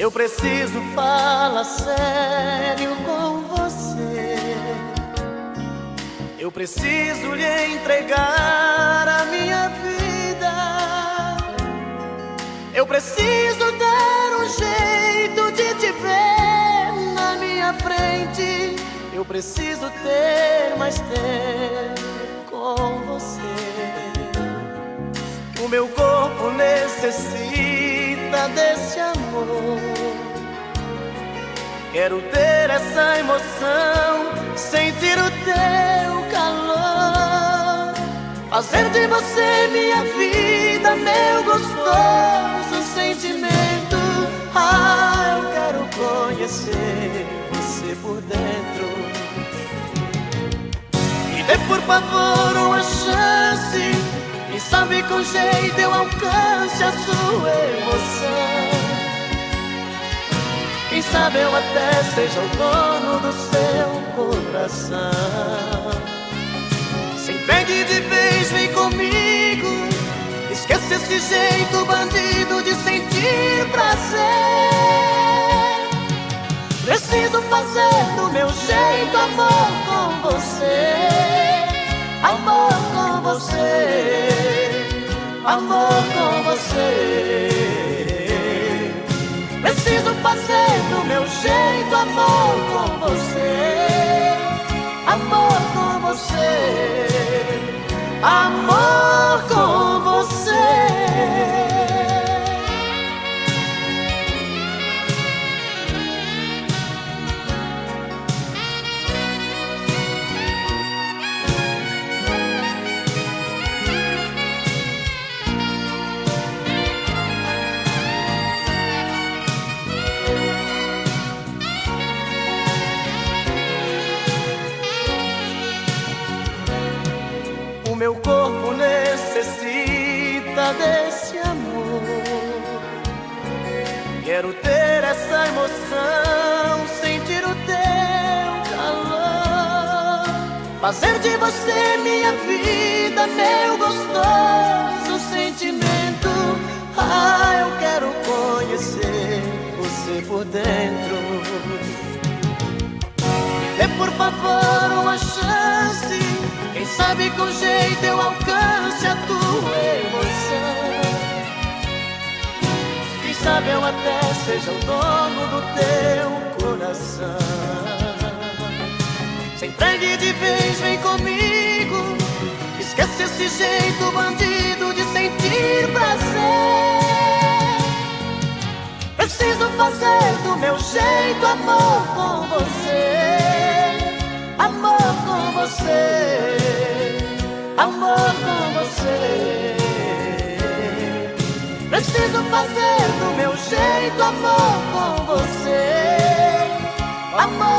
Eu preciso falar sério com você. Eu preciso lhe entregar a minha vida. Eu preciso dar um jeito de te ver na minha frente. Eu preciso ter mais tempo com você. O meu corpo necessita desse amor. Quero ter essa emoção, sentir o teu calor, fazer de você minha vida, meu gostoso sentimento. Ah, eu quero conhecer você por dentro. Me dê por favor uma chance, quem sabe com jeito eu alcance a sua emoção. Quem sabe eu até seja o dono do seu coração. Se entregue de vez, vem comigo. Esqueça esse jeito bandido de sentir prazer. Preciso fazer do meu jeito amor com você. Amor com você. Amor com você. Preciso fazer do meu jeito amor com você. Amor com você. Amor com você. O meu corpo necessita desse amor. Quero ter essa emoção, sentir o teu calor, fazer de você minha vida, meu gostoso sentimento. Ah, eu quero conhecer você por dentro. Dê por favor uma chance, quem sabe com jeito eu alcance a tua emoção. Quem sabe eu até seja o dono do teu coração. Se entregue de vez, vem comigo. Esquece esse jeito bandido de sentir prazer. Preciso fazer do meu jeito amor com você. Amor com você. Amor com você. Preciso fazer do meu jeito amor com você. Amor